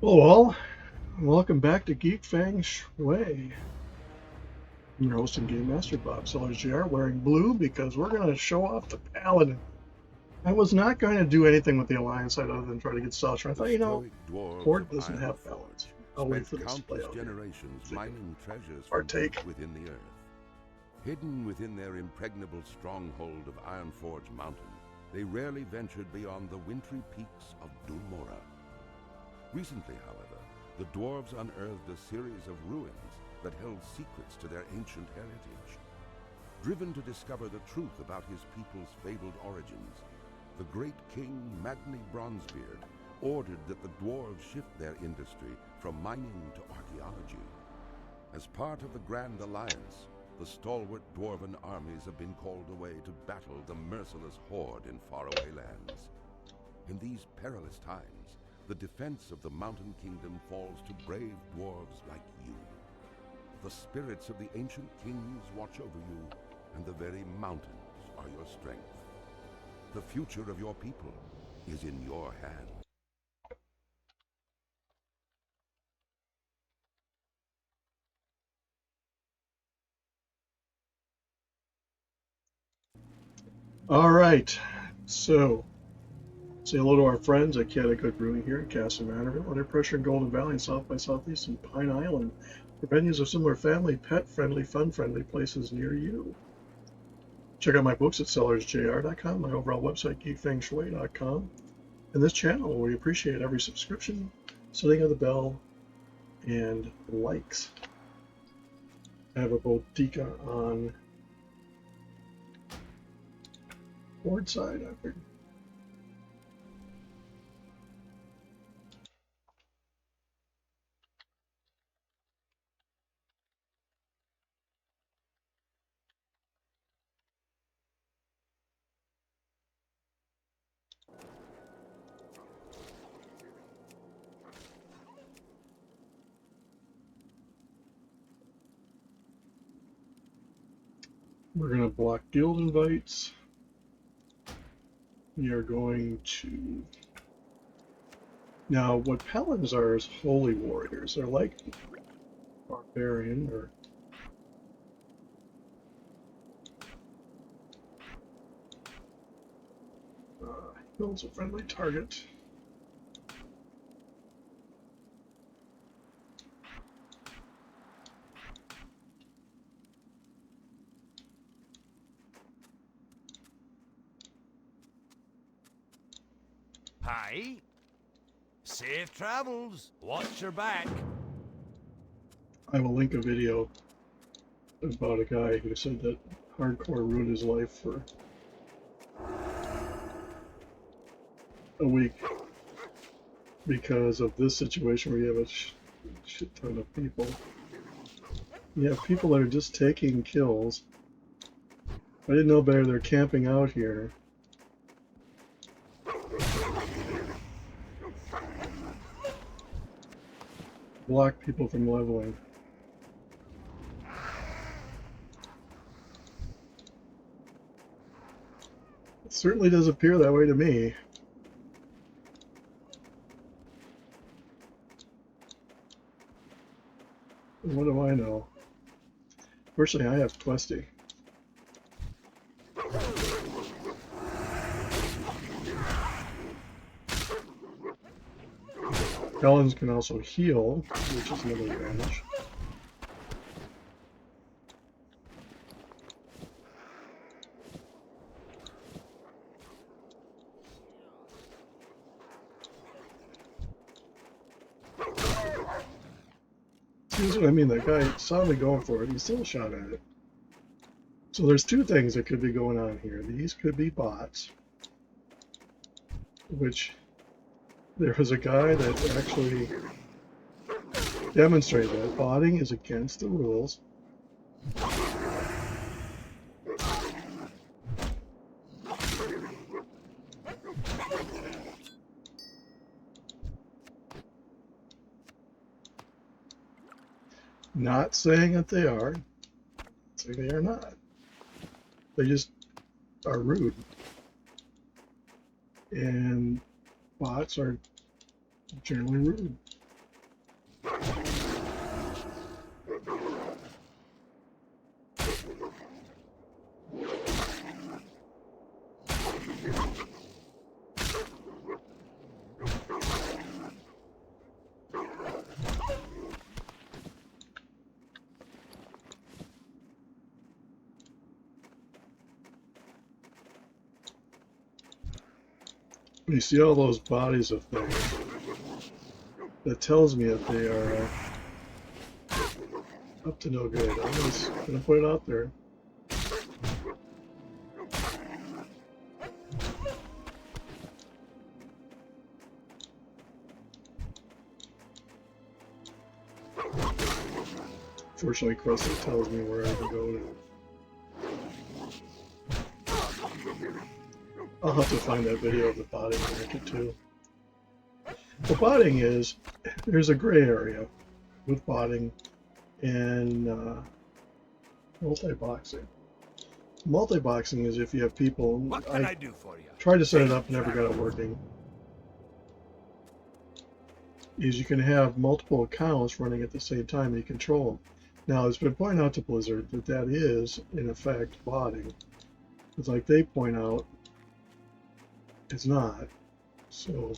Hello all, and welcome back to Geek Feng Shui. I'm your host and game master, Bob Sellers Jr., wearing blue because we're going to show off the Paladin. I was not going to do anything with the Alliance side other than try to get South. I thought, Horde doesn't have Paladins. I'll wait for this to play out generations here. mining treasures from Partake. deep within the earth. Hidden within their impregnable stronghold of Ironforge Mountain, they rarely ventured beyond the wintry peaks of Dulmora. Recently, however, the dwarves unearthed a series of ruins that held secrets to their ancient heritage. Driven to discover the truth about his people's fabled origins, the great king Magni Bronzebeard ordered that the dwarves shift their industry from mining to archaeology. As part of the Grand Alliance, the stalwart dwarven armies have been called away to battle the merciless horde in faraway lands. In these perilous times, the defense of the Mountain Kingdom falls to brave dwarves like you. The spirits of the ancient kings watch over you, and the very mountains are your strength. The future of your people is in your hands. All right, so say hello to our friends at Catacook Brewing here in Castle Manorville, Under Pressure in Golden Valley, and South by Southeast in Pine Island. For venues of similar family, pet-friendly, fun-friendly places near you. Check out my books at sellersjr.com, my overall website, geekfengshui.com, and this channel. We appreciate every subscription, setting of the bell, and likes. I have a bodega on board side, I figured. We're going to block guild invites. We are going to... Now, what paladins are is holy warriors. They're like barbarian or... Builds a friendly target. Hi. Safe travels. Watch your back. I will link a video about a guy who said that hardcore ruined his life for a week because of this situation where you have a shit ton of people. You have people that are just taking kills. I didn't know better, they're camping out here. Block people from leveling. It certainly does appear that way to me. What do I know? Fortunately, I have Questy. Paladins can also heal, which is another advantage. See what I mean? That guy saw me going for it, he still shot at it. So there's two things that could be going on here. These could be bots, which there was a guy that actually demonstrated that botting is against the rules. Not saying that they are, saying they are not. They just are rude. And bots are generally rude. When you see all those bodies of things, that tells me that they are up to no good. I'm just gonna put it out there. Fortunately, Crusty tells me where I can go to. I'll have to find that video of the botting and make it too. What botting is, there's a gray area with botting and multi-boxing. Multi-boxing is if you have people. What can I do for you? Tried to set it up, never got it working. Is you can have multiple accounts running at the same time and you control them. Now, it's been pointed out to Blizzard that that is, in effect, botting. It's like they point out, it's not. So,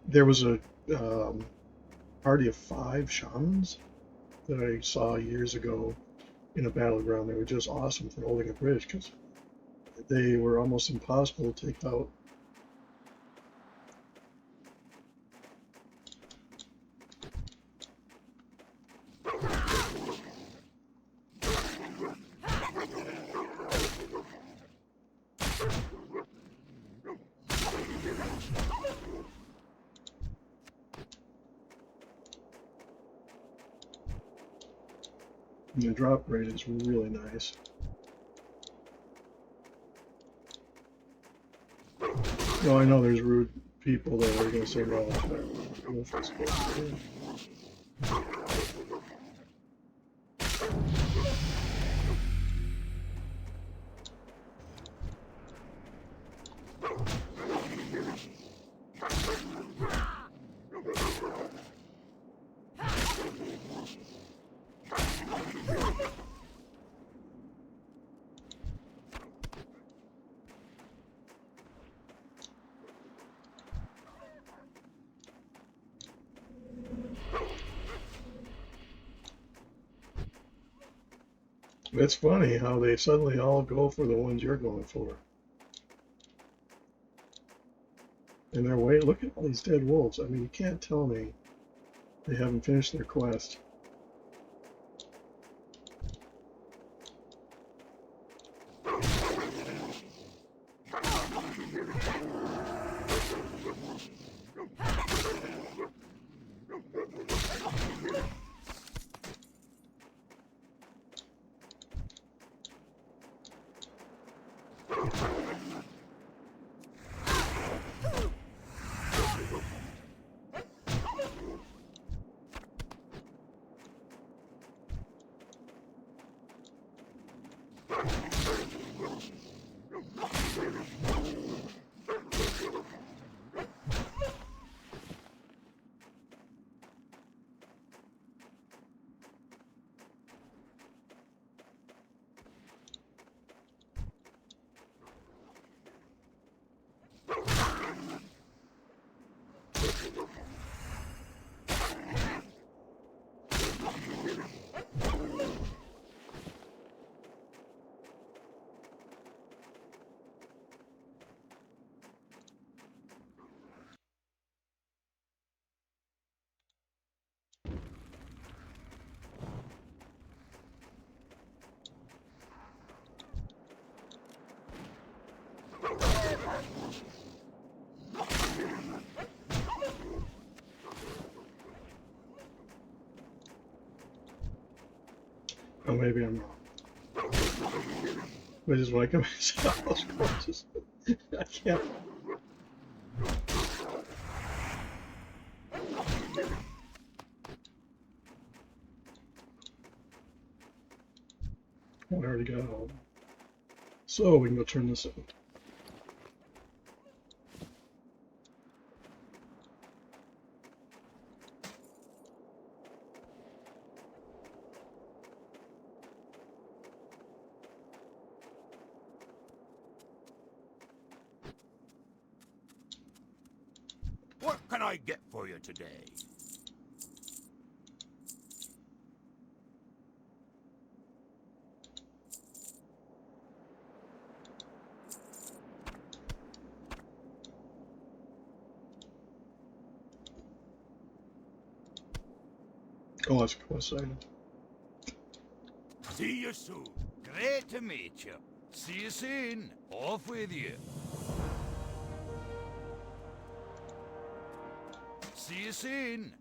there was a party of 5 shamans that I saw years ago in a battleground. They were just awesome for holding a bridge because they were almost impossible to take out. And the drop rate is really nice. No, I know there's rude people that are going to say, well, I don't know if it's supposed to be. It's funny how they suddenly all go for the ones you're going for. And they're waiting. Look at all these dead wolves. I mean, you can't tell me they haven't finished their quest. Oh, maybe I'm wrong. Which is why I come myself those courses. I can't. I already got all. So we can go turn this in. What can I get for you today? Oh, that's a quest item. See you soon. Great to meet you. See you soon. Off with you. See you soon.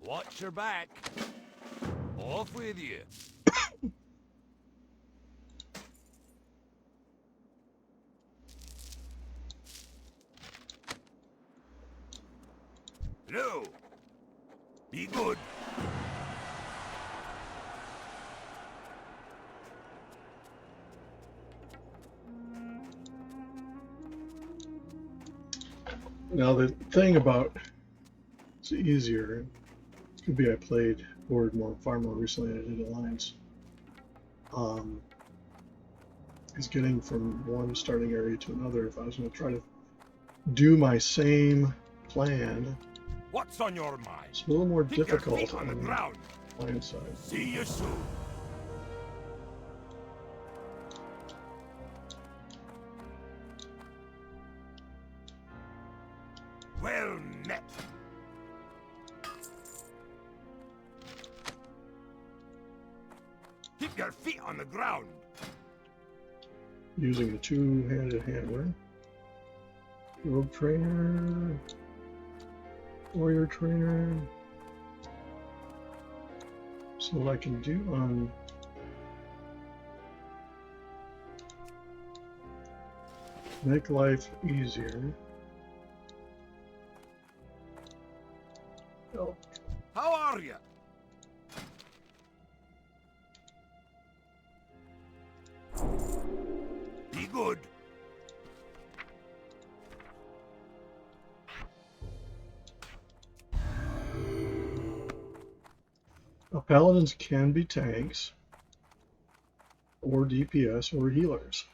Watch your back. Off with you. Hello. Be good. Now the thing about it's easier. Could be I played Horde far more recently than I did Alliance. Is getting from one starting area to another. If I was going to try to do my same plan, What's on your mind? it's a little more Keep your difficult feet on the on ground. the Alliance side. See you soon. Well met. Keep your feet on the ground. Using the two-handed hammer. Rogue trainer. Warrior trainer. So what I can do on make life easier. Oh, How are you? Be good. paladins can be tanks, or DPS, or healers.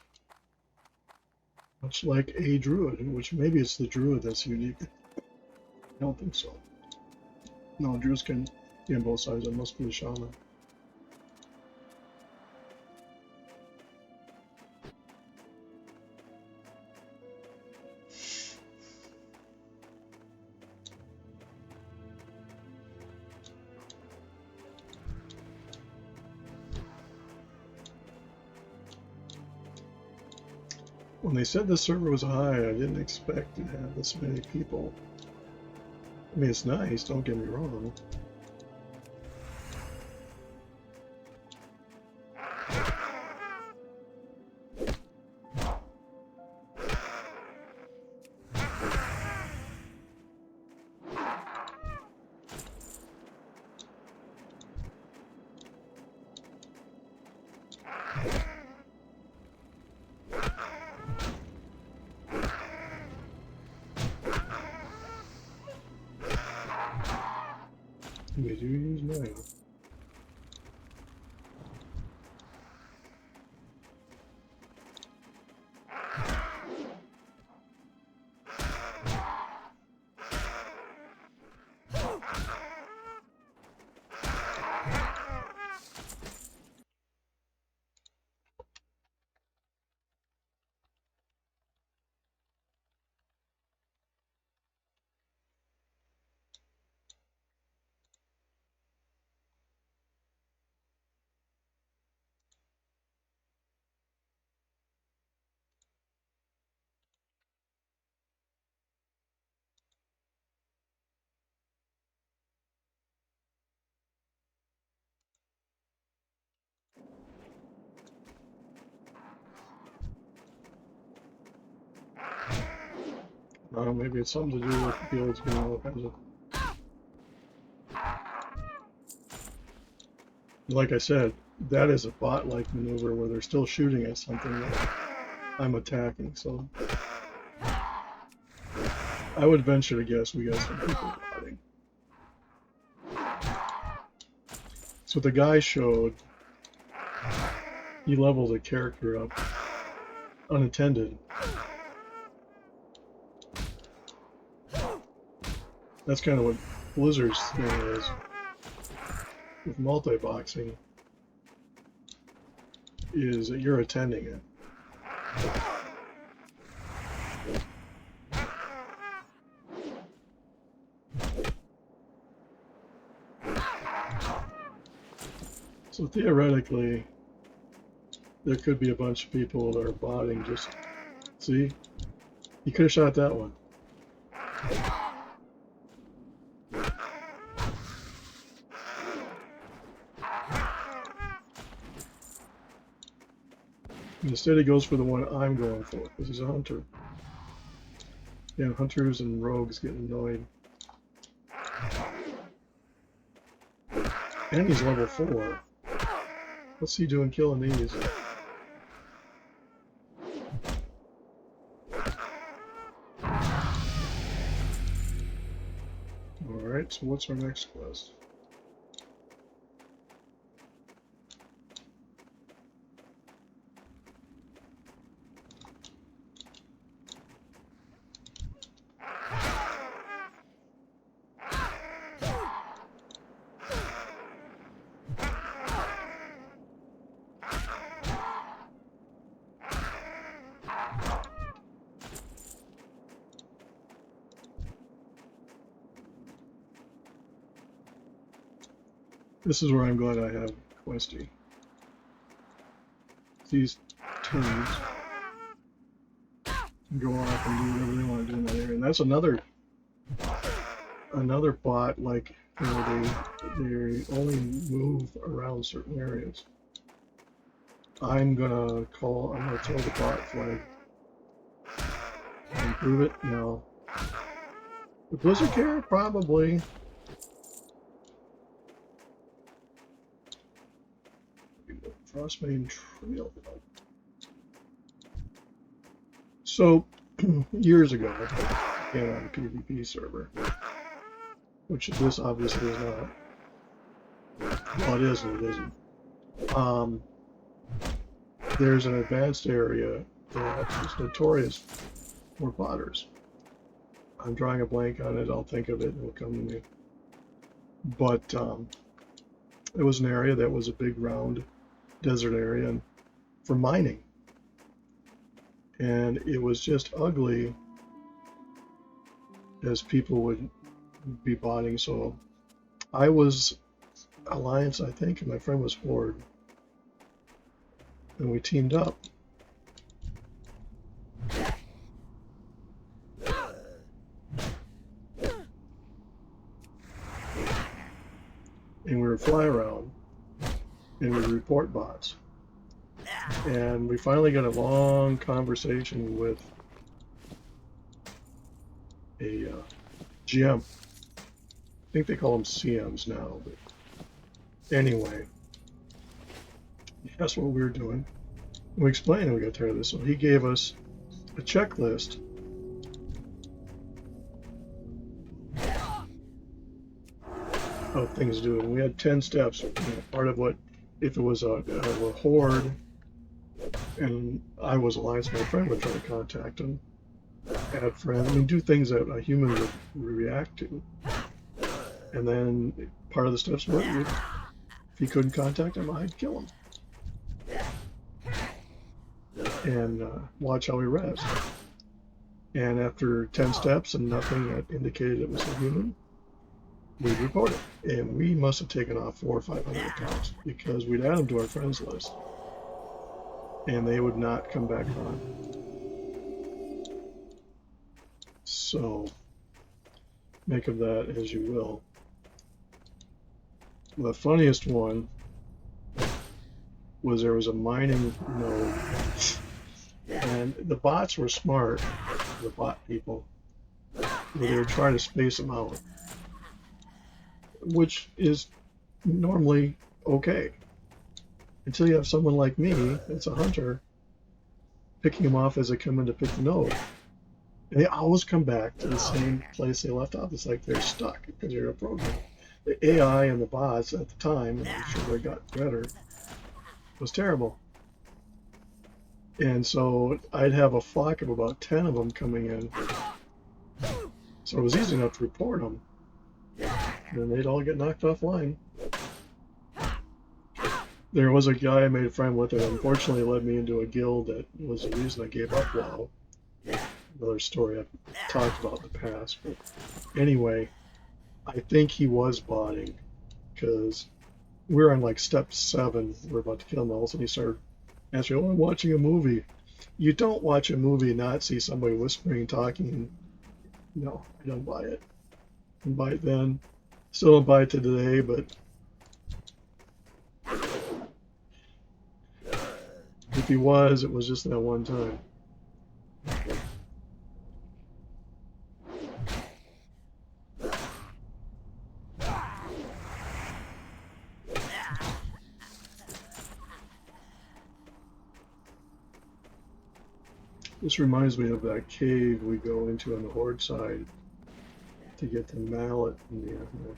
Much like a druid, which maybe it's the druid that's unique. I don't think so. No, druids can be on both sides. It must be the shaman. When they said the server was high, I didn't expect to have this many people. I mean, it's nice, don't get me wrong. We do use mine. Maybe it's something to do with builds being all kinds of. Like I said, that is a bot-like maneuver where they're still shooting at something that I'm attacking, so I would venture to guess we got some people botting. So the guy showed he leveled a character up unattended. That's kind of what Blizzard's thing is with multi-boxing, is that you're attending it. So theoretically, there could be a bunch of people that are botting just, see? You could have shot that one. Instead he goes for the one I'm going for, because he's a hunter. Yeah, hunters and rogues get annoyed. And he's level 4. What's he doing killing these? Alright, so what's our next quest? This is where I'm glad I have Questy. These turns can go off and do whatever they want to do in that area. And that's another bot, like, you know, they only move around certain areas. I'm gonna throw the bot flag. Improve it? No. Would Blizzard care? Probably. Frostmane Trail. So, years ago, again on a PvP server, which this obviously is not. Well, it is and it isn't. There's an advanced area that is notorious for botters. I'm drawing a blank on it. I'll think of it and it'll come to me. But it was an area that was a big round desert area and for mining, and it was just ugly as people would be botting. So I was Alliance, I think, and my friend was Horde, and we teamed up. And we would fly around and we report bots. And we finally got a long conversation with a GM. I think they call them CMs now, but anyway, that's what we were doing. We explained and we got tired of this, so he gave us a checklist of things to do, and we had 10 steps. You know, part of what, if it was a horde and I was Alliance, my friend would try to contact him, add friends, I mean, do things that a human would react to. And then part of the steps were, if he couldn't contact him, I'd kill him. And watch how he rests. And after 10 steps and nothing that indicated it was a human, we'd report it. And we must have taken off 400 or 500 accounts because we'd add them to our friends list. And they would not come back on. So, make of that as you will. The funniest one was there was a mining node, and the bots were smart, the bot people, they were trying to space them out, which is normally okay. Until you have someone like me, that's a hunter, picking them off as they come in to pick the node. And they always come back to the same place they left off. It's like they're stuck because you're a program. The AI and the bots at the time, and I'm sure they got better, was terrible. And so I'd have a flock of about 10 of them coming in. So it was easy enough to report them. then they'd all get knocked offline. There was a guy I made a friend with that unfortunately led me into a guild that was the reason I gave up WoW. Another story I've talked about in the past. But anyway, I think he was botting because we're on like step 7. We're about to kill him. All of a sudden he started asking, "Oh, I'm watching a movie." You don't watch a movie and not see somebody whispering, talking. No, I don't buy it. Didn't buy it then. Still don't buy it today, but if he was, it was just that one time. This reminds me of that cave we go into on the Horde side to get the mallet in the end.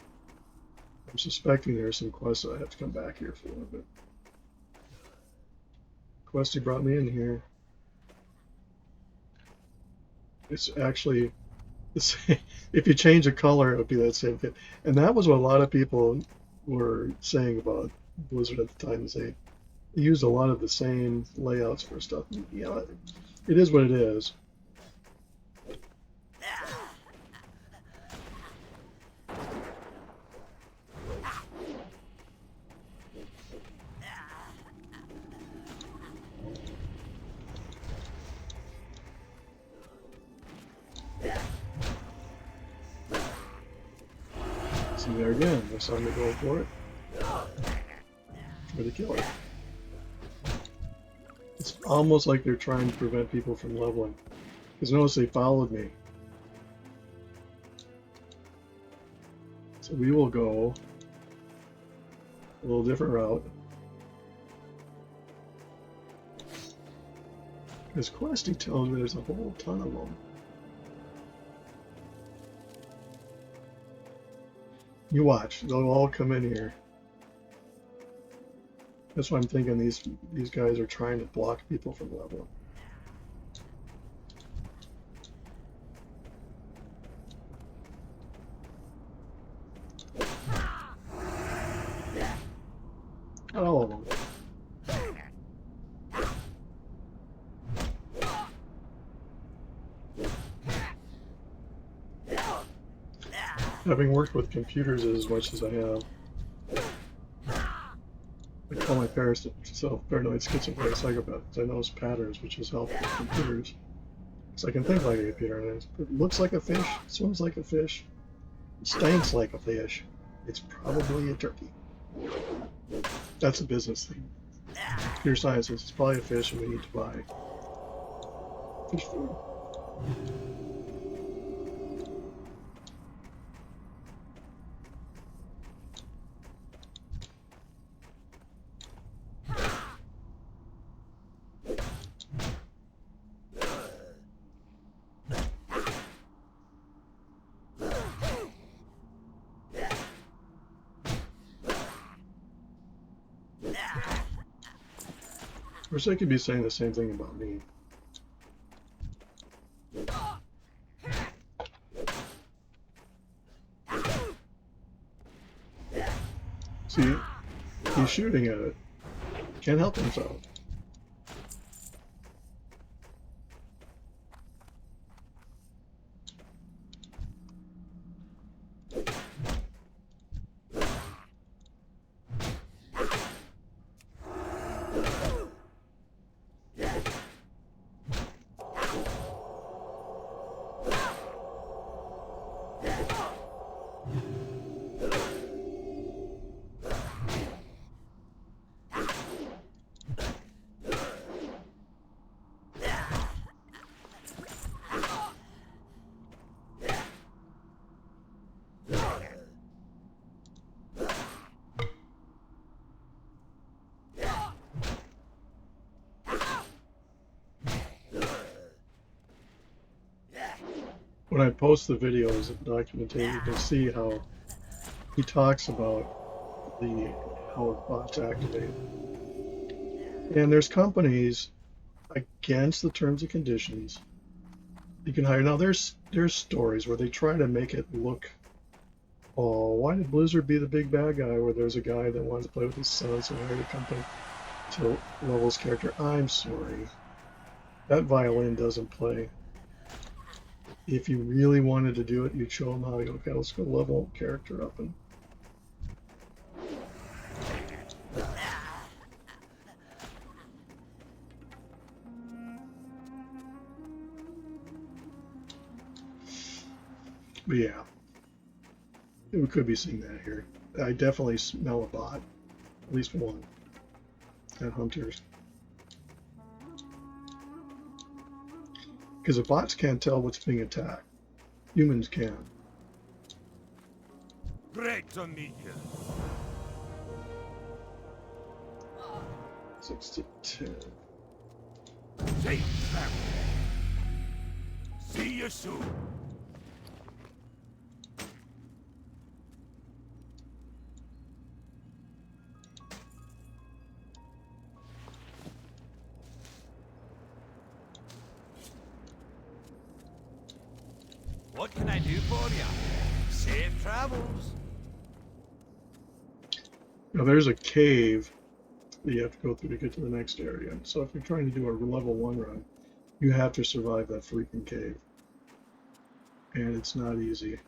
I'm suspecting there's some quests I have to come back here for, but quest he brought me in here. It's actually the same. If you change the color, it would be that same thing. And that was what a lot of people were saying about Blizzard at the time. Is they used a lot of the same layouts for stuff. You know, it is what it is. See there again, I saw me go for it. Try to kill it. It's almost like they're trying to prevent people from leveling. Because notice they followed me. So we will go a little different route. Because Questy tells me there's a whole ton of them. You watch, they'll all come in here. That's why I'm thinking these guys are trying to block people from leveling. Not all of them. Having worked with computers as much as I have, I call my self paranoid schizophrenic psychopath because I know patterns, which has helped with computers. Because I can think like a computer, and it looks like a fish, swims like a fish, stinks like a fish. It's probably a turkey. That's a business thing. Computer science is it's probably a fish, and we need to buy fish food. Of course, they could be saying the same thing about me. See, he's shooting at it. Can't help himself. When I post the videos of documentation, you can see how he talks about how bots activate. And there's companies against the terms and conditions you can hire. Now there's stories where they try to make it look Oh, why did Blizzard be the big bad guy where there's a guy that wants to play with his son, so he hired a company to level his character? I'm sorry. That violin doesn't play. If you really wanted to do it, you'd show him how you okay, let's go level character up and but yeah, we could be seeing that here. I definitely smell a bot, at least one, at Hunters. Because the bots can't tell what's being attacked. Humans can. Great to meet you. 6 to 10. Safe travel. See you soon. What can I do for you? Safe travels. Now there's a cave that you have to go through to get to the next area. So if you're trying to do a level 1 run, you have to survive that freaking cave. And it's not easy.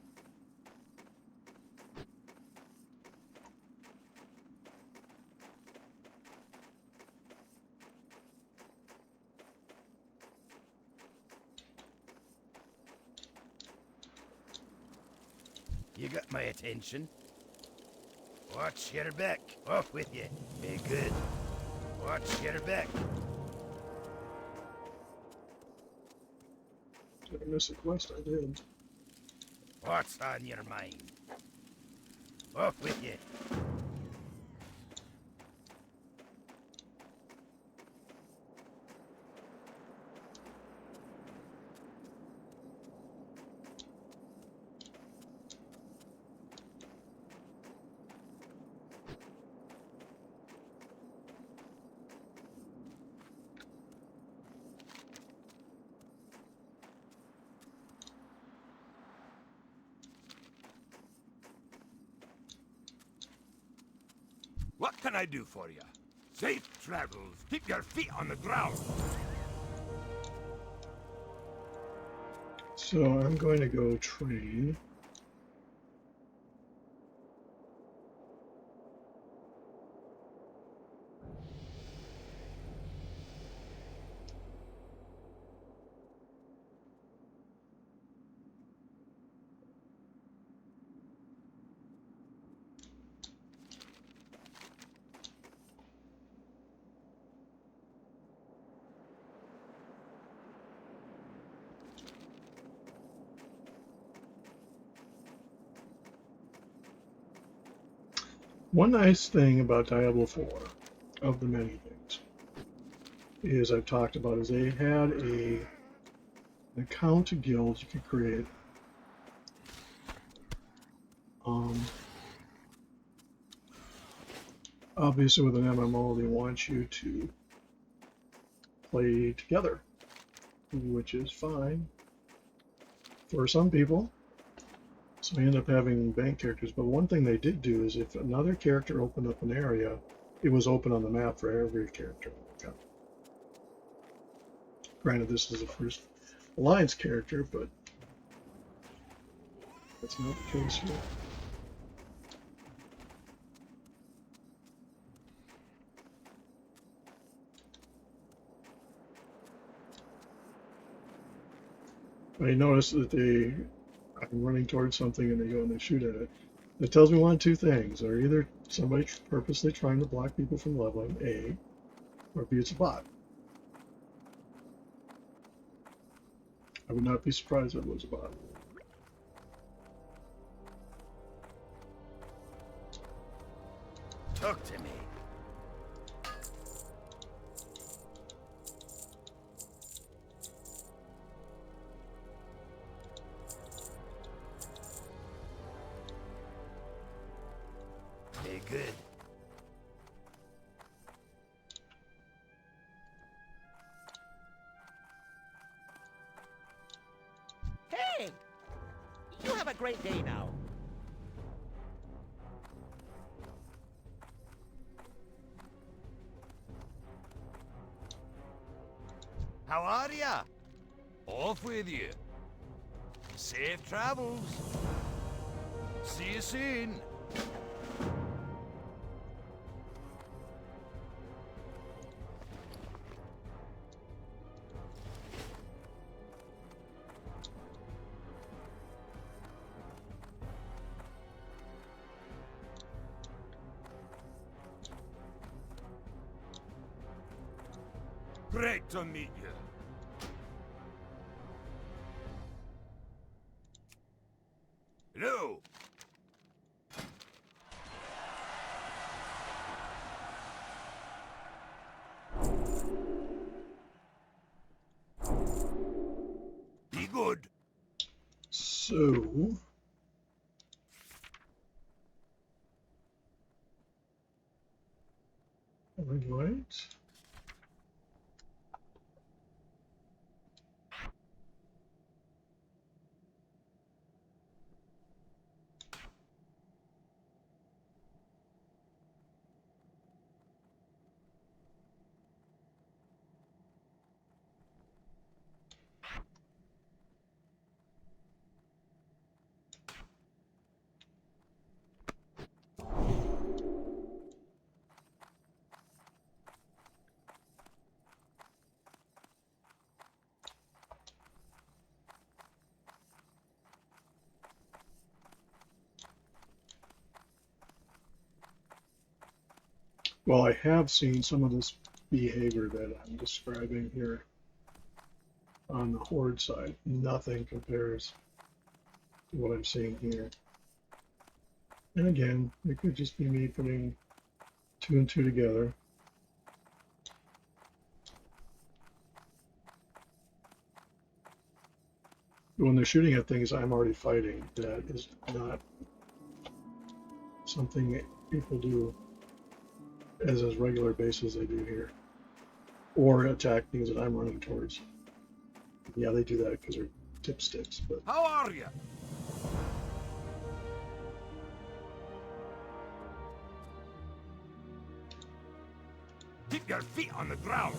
You got my attention. Watch your back. Off with you. Be good. Watch your back. Did I miss a quest? I did. What's on your mind? Off with you. What can I do for you? Safe travels. Keep your feet on the ground. So I'm going to go train. One nice thing about Diablo 4, of the many things, is I've talked about is they had an account guild you could create. Obviously with an MMO they want you to play together, which is fine for some people. So we end up having bank characters, but one thing they did do is if another character opened up an area, it was open on the map for every character. Okay. Granted, this is the first Alliance character, but that's not the case here. I notice that I'm running towards something and they go and they shoot at it. It tells me one of two things. They're either somebody purposely trying to block people from leveling, A, or B, it's a bot. I would not be surprised if it was a bot. Talk to me. Be good. Hey! You have a great day now. How are ya? Off with you. Safe travels. See you soon. Great to meet you. Hello. Be good. So, right. Well, I have seen some of this behavior that I'm describing here on the Horde side. Nothing compares to what I'm seeing here. And again, it could just be me putting two and two together. When they're shooting at things I'm already fighting, that is not something that people do as a regular basis they do here. Or attack things that I'm running towards. Yeah, they do that because they're tipsticks, but How are you? Keep your feet on the ground.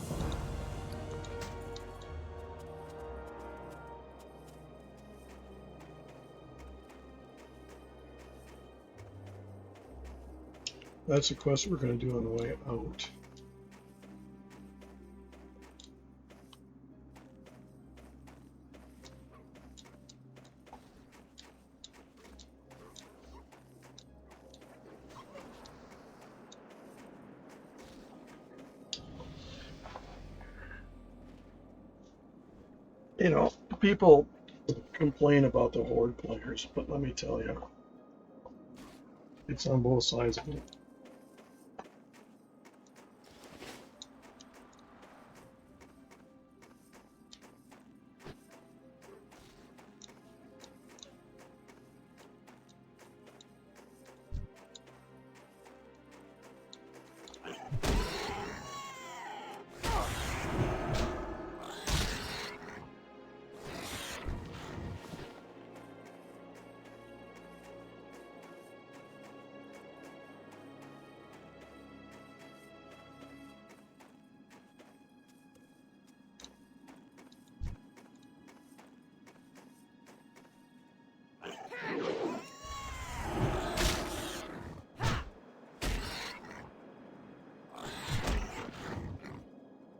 that's a quest we're going to do on the way out. You know, people complain about the Horde players, but let me tell you, it's on both sides of it.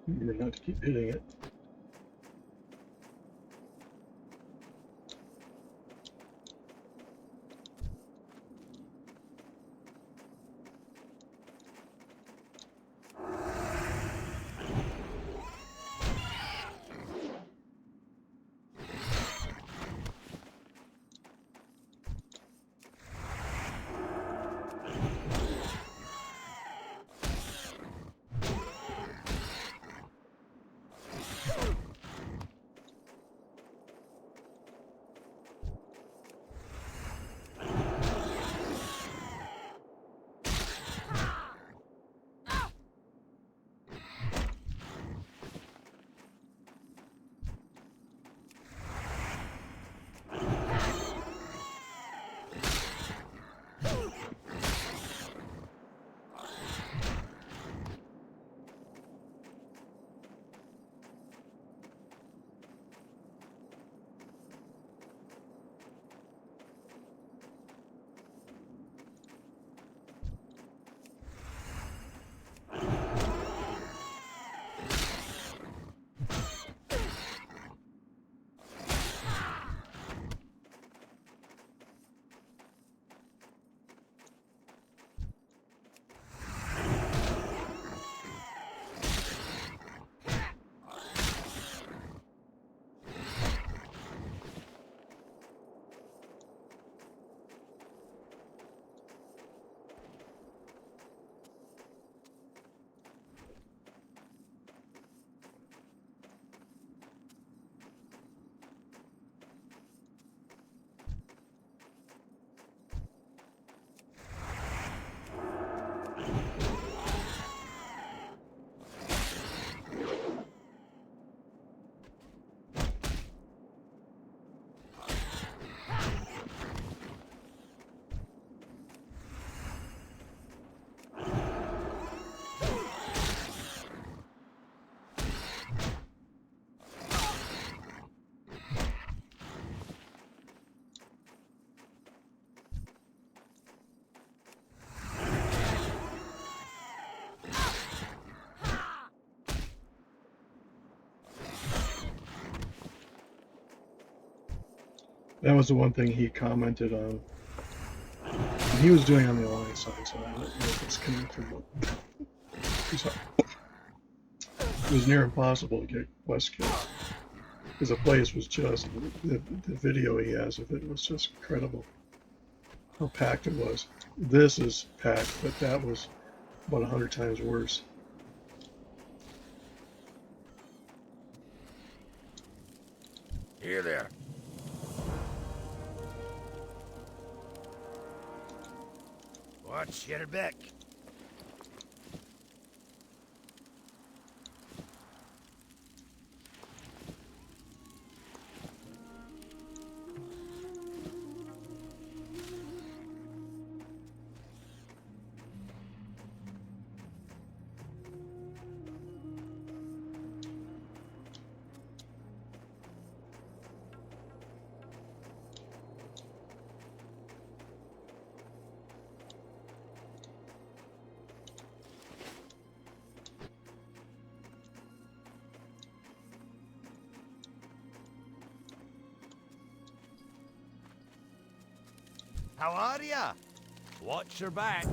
You're going to have to keep hitting it. That was the one thing he commented on. And he was doing on the Alliance side, so I don't know if it's connected, but it was near impossible to get quest kills. Because the place was just, the video he has of it was just incredible. How packed it was. This is packed, but that was about 100 times worse. Here there. Watch your back. How are ya? Watch your back.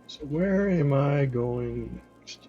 So where am I going next?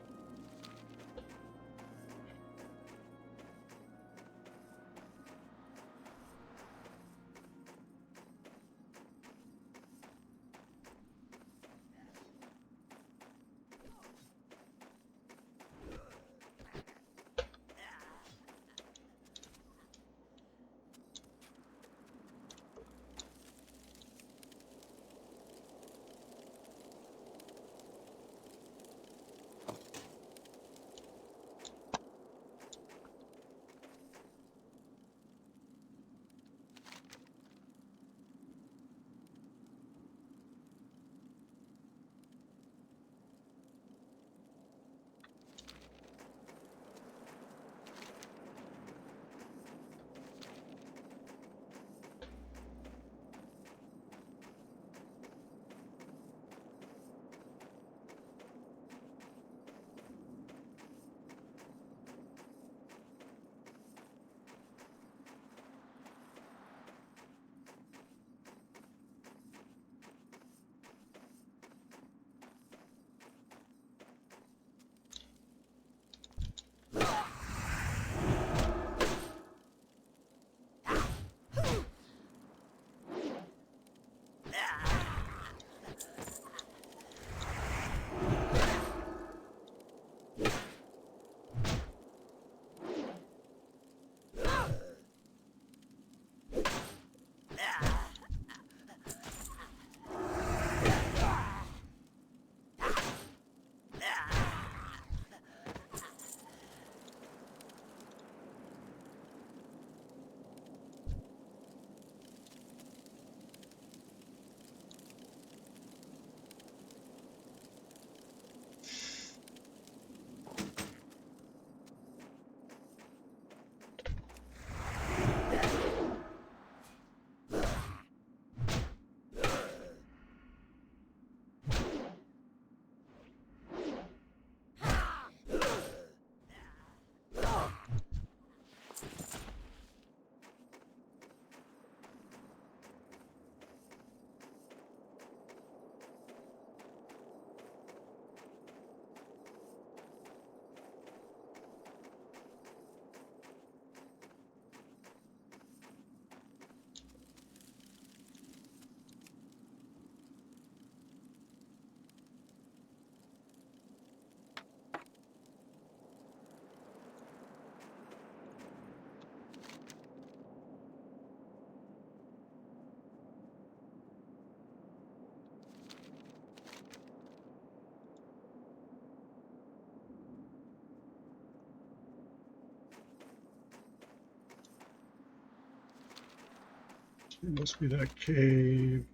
It must be that cave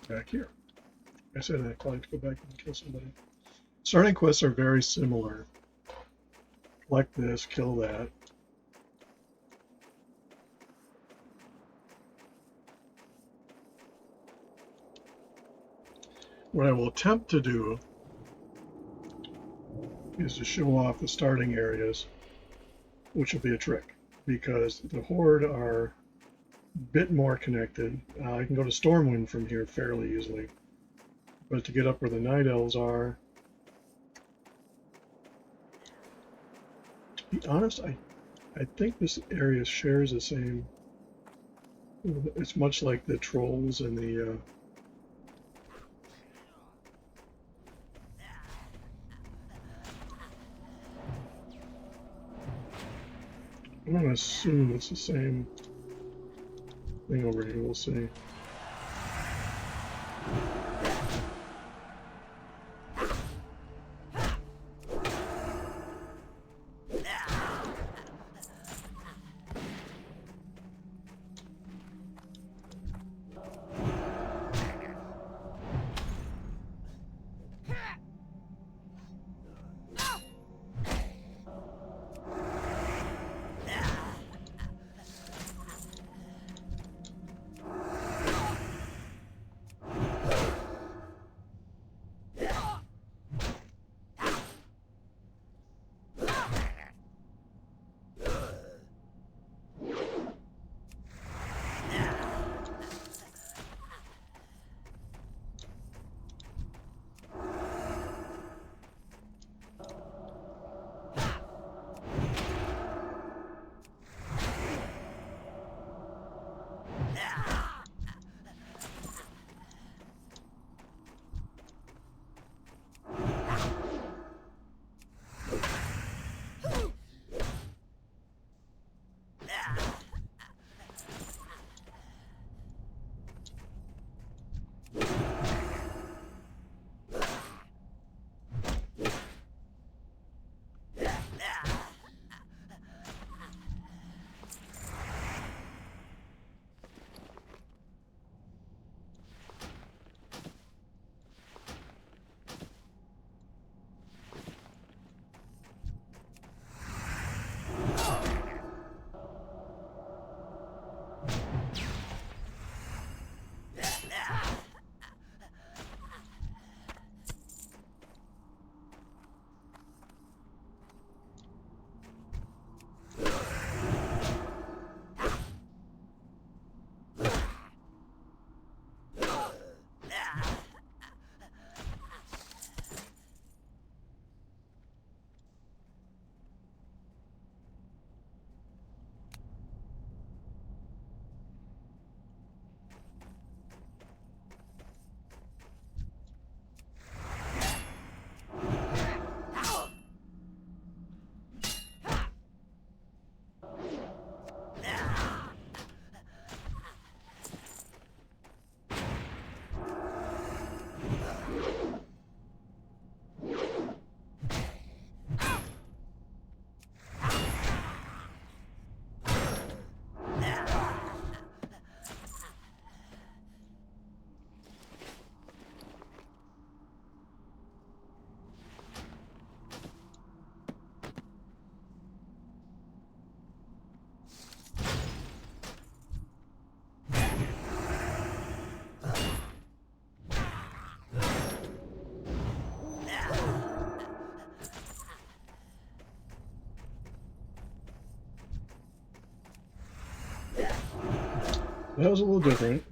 back here. I said I'd like to go back and kill somebody. Starting quests are very similar. Collect this, kill that. what I will attempt to do is to show off the starting areas, which will be a trick because the Horde are a bit more connected. I can go to Stormwind from here fairly easily, but to get up where the Night Elves are, to be honest, I think this area shares the same. It's much like the trolls and the. I'm gonna assume it's the same thing over here. We'll see. That was a little different.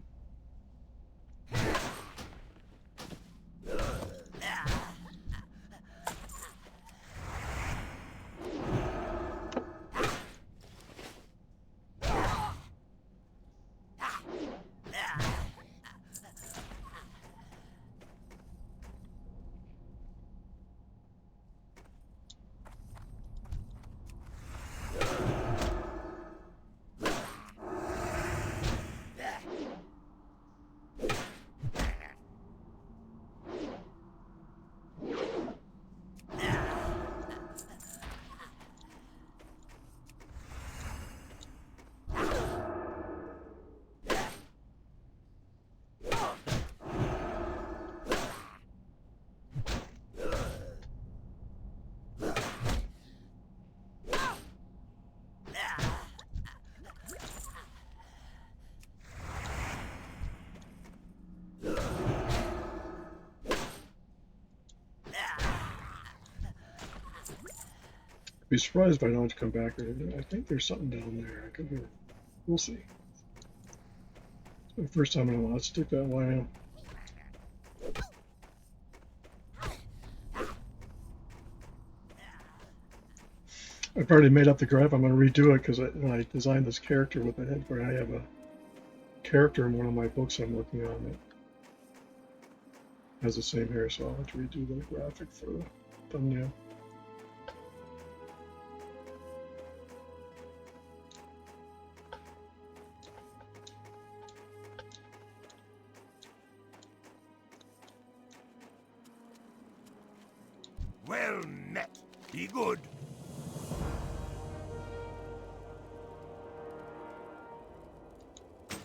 I'd be surprised if I don't come back. I think there's something down there. I could be. We'll see. It's my first time in a while. Let's stick that line. I've already made up the graph. I'm going to redo it because when I designed this character with the head for it, I have a character in one of my books I'm working on that has the same hair, so I'll have to redo the graphic for the thumbnail. Well met. Be good.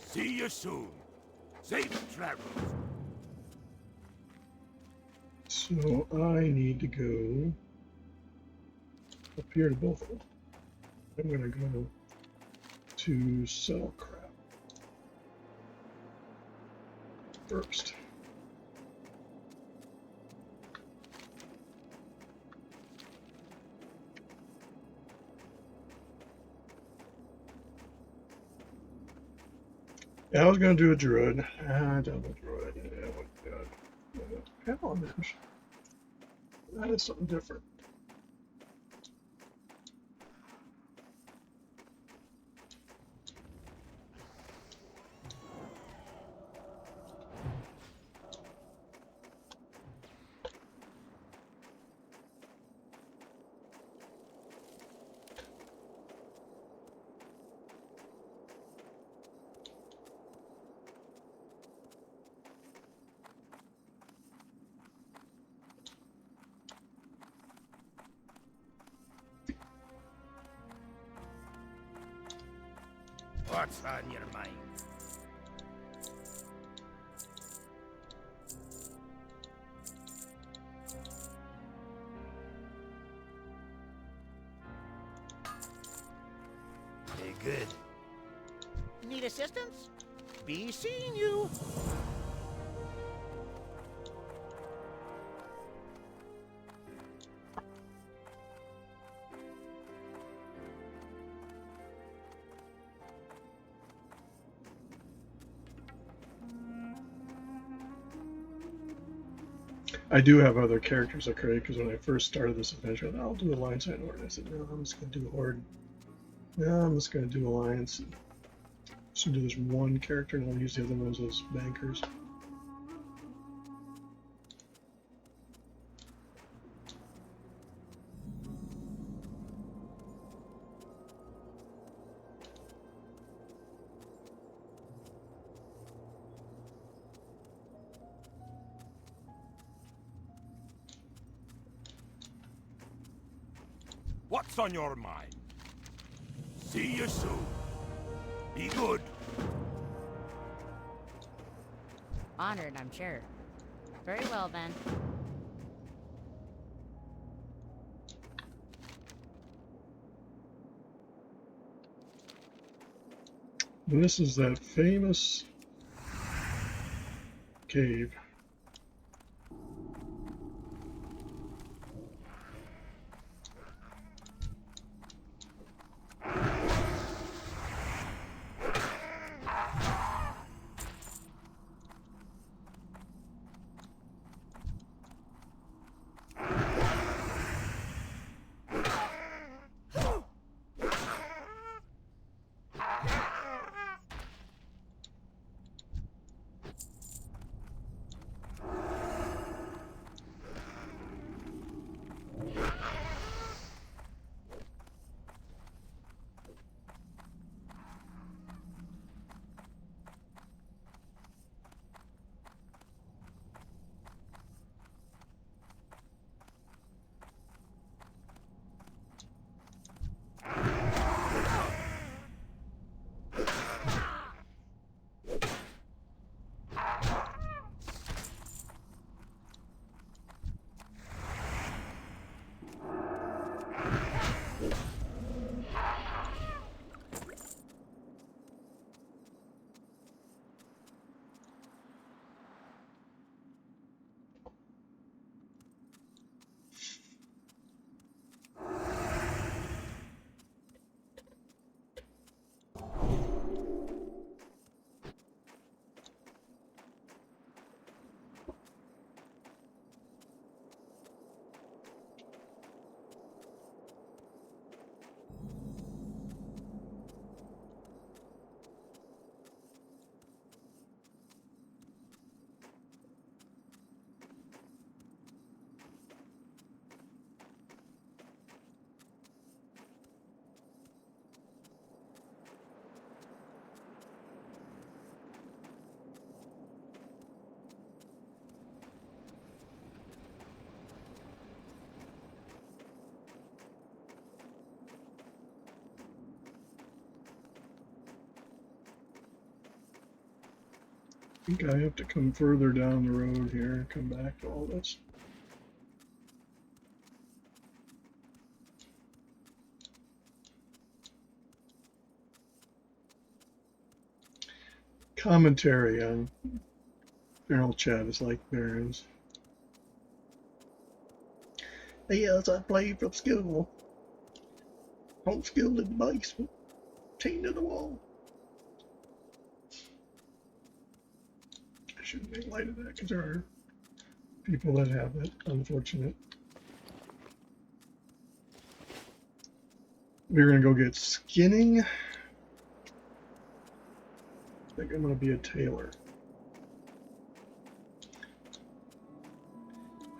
See you soon. Safe travels. So I need to go up here to both of them. I'm going to go to sell crap first. Yeah, I was going to do a druid. I done a druid. Yeah, what god. Paladin. That is something different. What's on your mind? Be good. Need assistance? Be seeing you. I do have other characters I create because when I first started this adventure, I thought, I'll do Alliance and Horde. I said, no, I'm just going to do Horde. No, I'm just going to do Alliance. So do this one character and I'll use the other ones as bankers. What's on your mind? See you soon. Be good. Honored, I'm sure. Very well, then. And this is that famous cave. think I have to come further down the road here and come back to all this. Commentary on Feral Chat is like Barron's. Yes, I played from school. Homeschooled in the basement. Chained to the wall. I shouldn't make light of that because there are people that have that unfortunate. We're going to go get skinning. I think I'm going to be a tailor.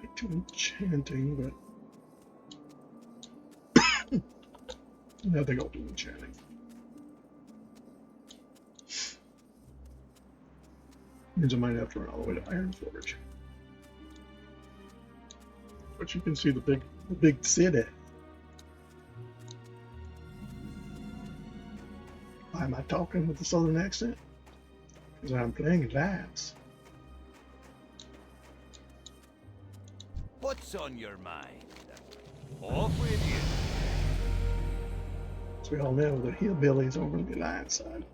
I do enchanting, but I think I'll do enchanting. Means I might have to run all the way to Iron Forge. But you can see the big city. Why am I talking with a southern accent? Because I'm playing dance. What's on your mind? Off with you. As we all know, the hillbillies over on the Alliance side.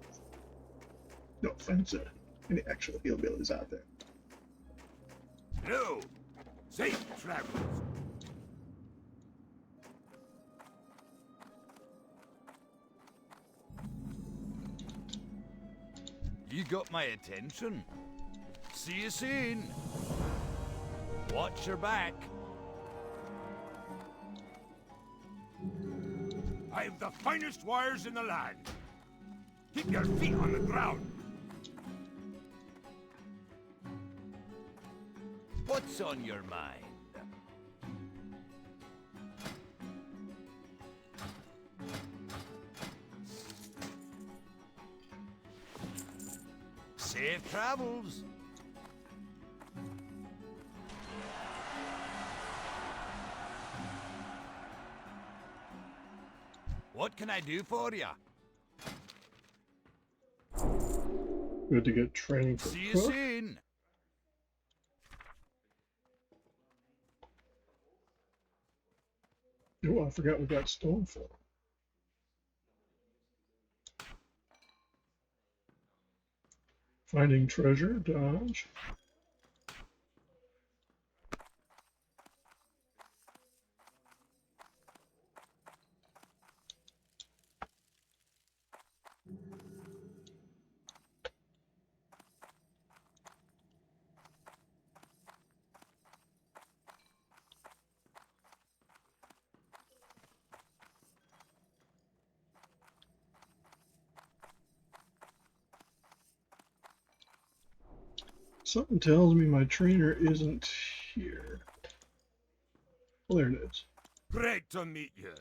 No offense to any actual hillbillies out there. No. Safe travels. You got my attention. See you soon. Watch your back. I have the finest wires in the land. Keep your feet on the ground. What's on your mind? Safe travels. What can I do for you? Good to get training for See you cook. soon. Oh, I forgot we got stone for. Finding treasure, dodge. Something tells me my trainer isn't here. Well, there it is. Great to meet you.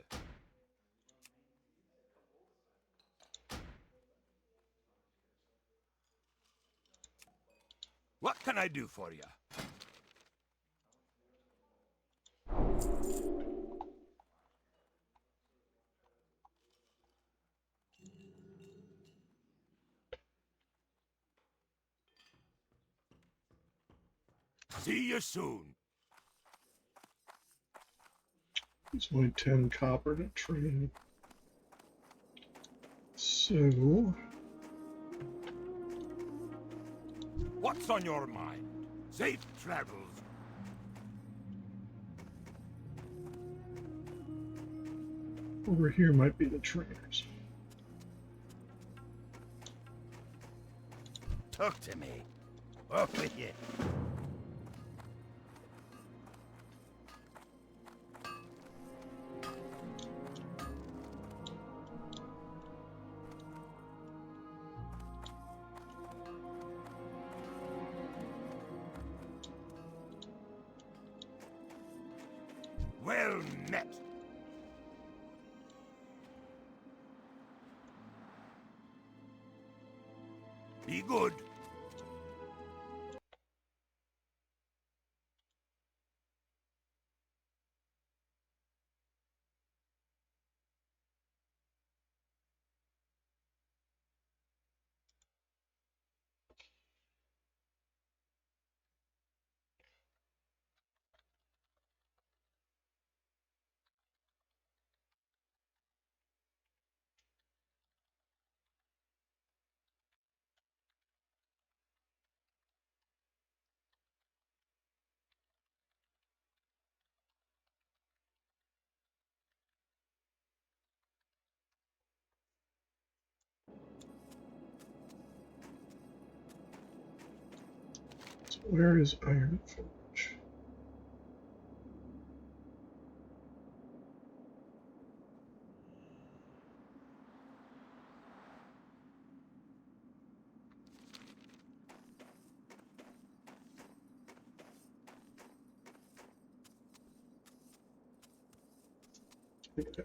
What can I do for you? See you soon. It's only 10 copper to train. So, What's on your mind? Safe travels. over here might be the trainers. Talk to me. Off with you. Well met. Be good. Where is Iron Forge? Okay.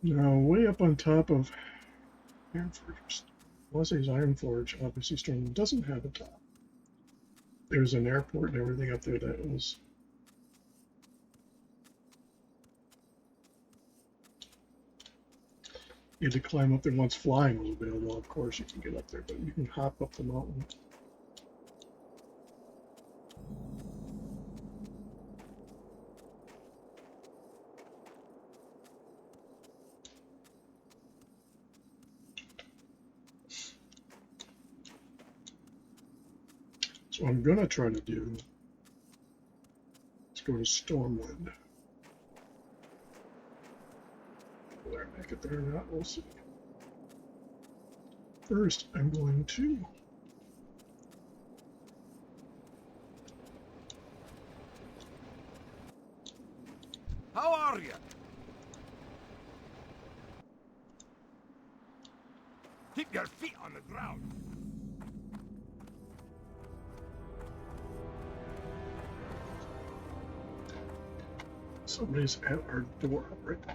Now, way up on top of Iron Forge, Wesley's Iron Forge, obviously Storm doesn't have a top. There's an airport and everything up there that was. You had to climb up there once flying was available. Of course, you can get up there, but you can hop up the mountain. So I'm gonna try to do. Let's go to Stormwind. Will I make it there or not? We'll see. First, I'm going to. How are you? Keep your feet on the ground. Somebody's at our door right now.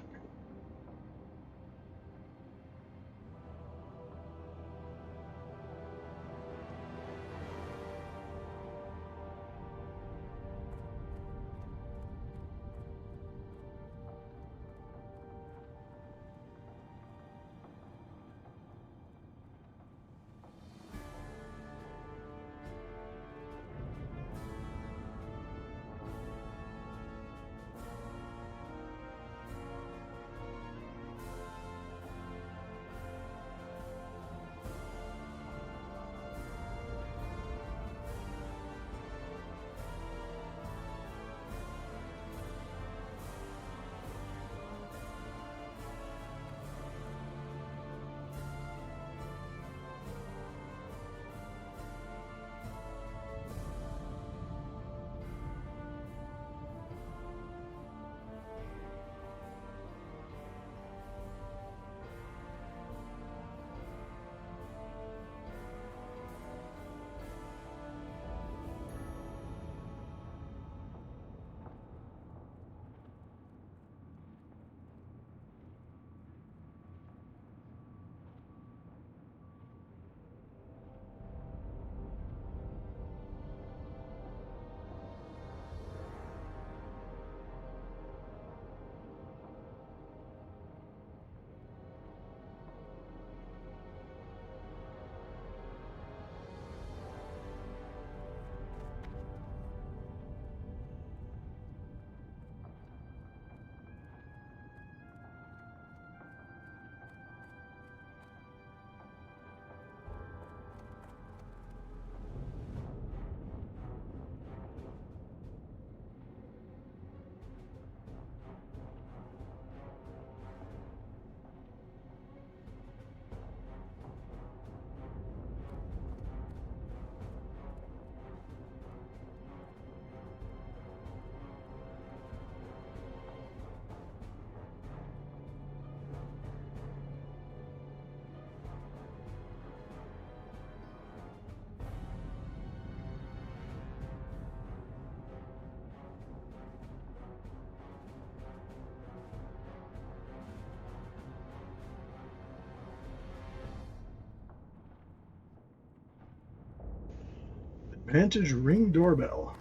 Vantage ring doorbell.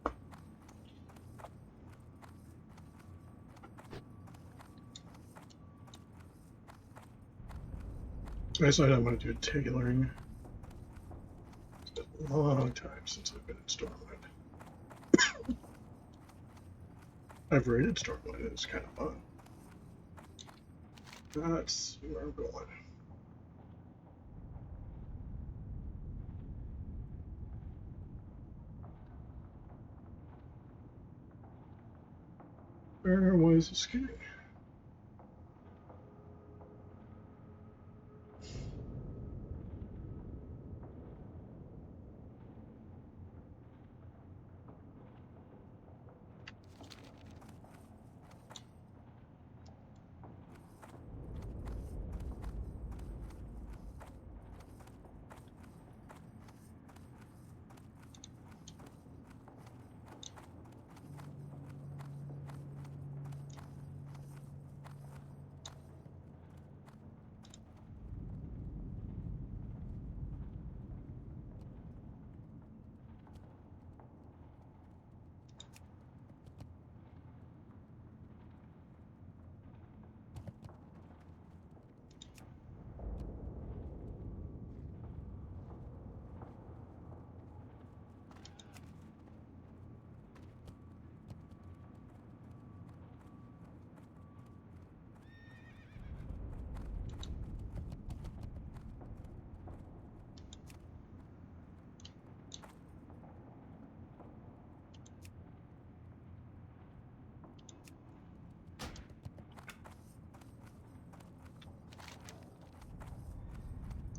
I decided I'm going to do tailoring. It's been a long time since I've been in Stormwind. I've raided Stormwind, it's kind of fun. Let's see where I'm going. Where was the skinning?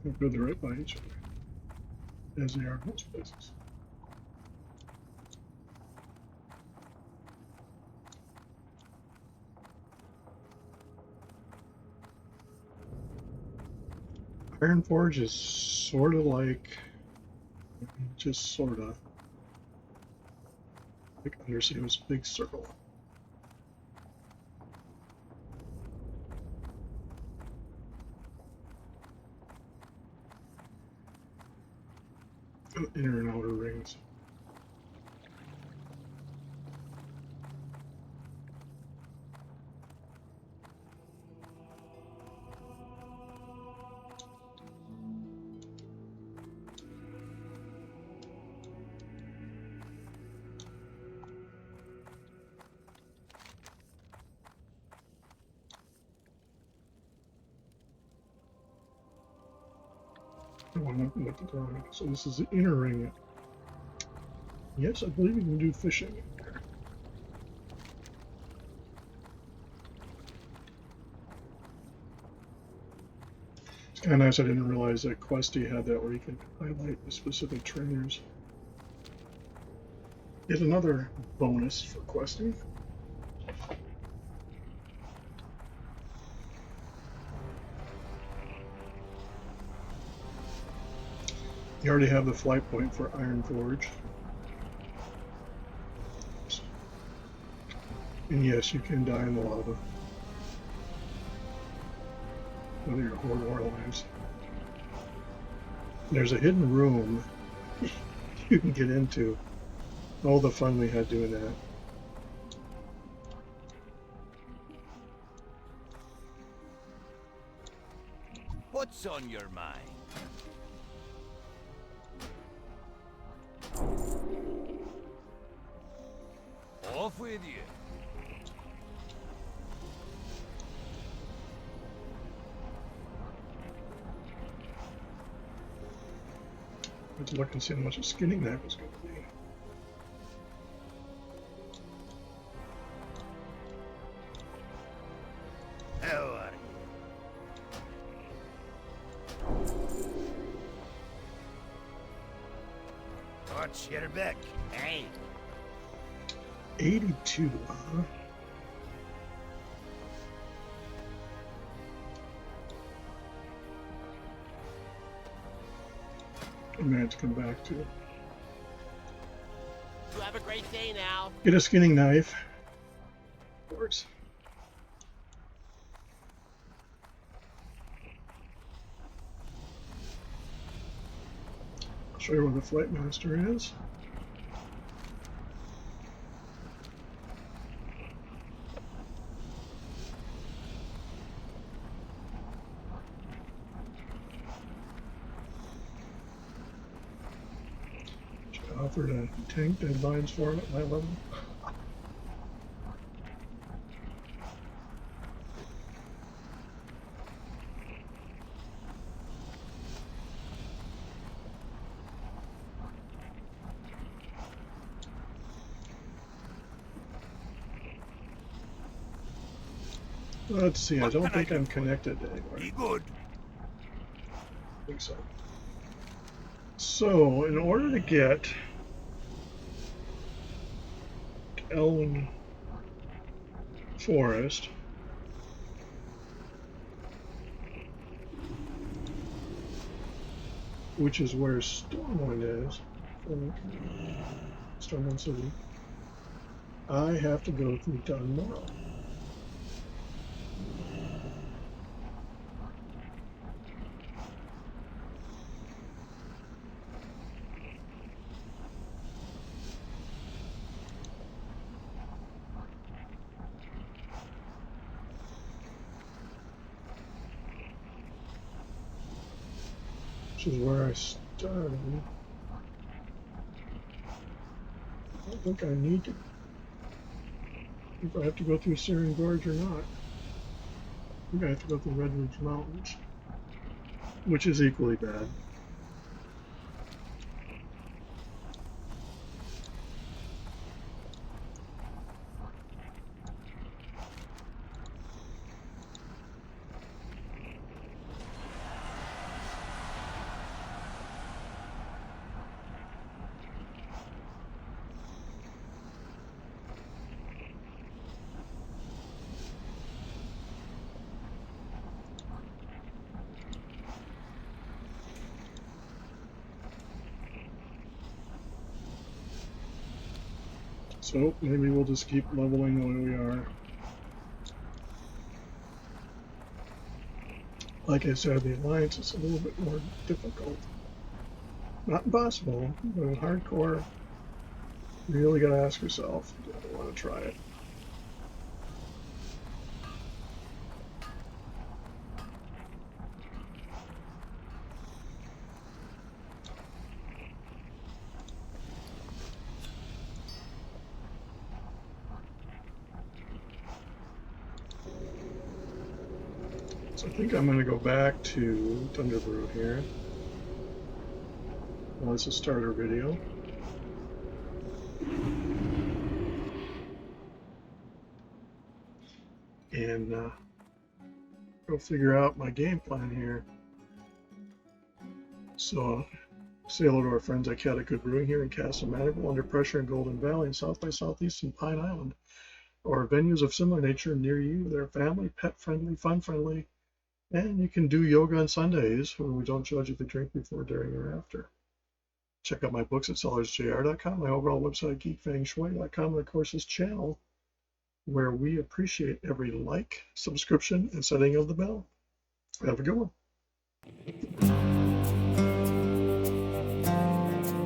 They're good, they're right by each other, as they are in most places. Ironforge is sort of like, just sort of, like Undersea was a big circle. Inner and outer rings. So this is the inner ring. Yes, I believe you can do fishing. It's kind of nice. I didn't realize that Questy had that where you can highlight the specific trainers. Yet another bonus for Questy. You already have the flight point for Ironforge. And yes, you can die in the lava. Whether you're Horde or Alliance. There's a hidden room you can get into. All the fun we had doing that. What's on your mind? Off with you. I had to look and see how much a skinning knife was going to be. How are you? Watch your back. Hey. 82, huh? I'm gonna have to come back to it. You have a great day now. Get a skinning knife. Of course. Show you where the flight master is. She offered a tank deadlines for it at my level. Let's see, I don't think I'm connected anywhere. Be good. I think so. So, in order to get to Elven Forest, which is where Stormwind is, Stormwind City, I have to go through Dunmorrow. Which is where I started. I don't think I need to, if I have to go through Syrian Gorge or not. I think I have to go through Red Ridge Mountains, which is equally bad. So maybe we'll just keep leveling the way we are. Like I said, the Alliance is a little bit more difficult. Not impossible, but in hardcore, you really gotta ask yourself, do I want to try it? So I think I'm going to go back to Thunderbrew here. Well, it's a starter video. And go figure out my game plan here. So, say hello to our friends at Good Brewing here in Castle Maniville, Under Pressure in Golden Valley, and South by Southeast in Pine Island, or venues of similar nature near you. They're family, pet-friendly, fun-friendly, and you can do yoga on Sundays, where we don't judge if you drink before, during, or after. Check out my books at sellersjr.com, my overall website, geekfengshui.com, and of course this channel, where we appreciate every like, subscription, and setting of the bell. Have a good one.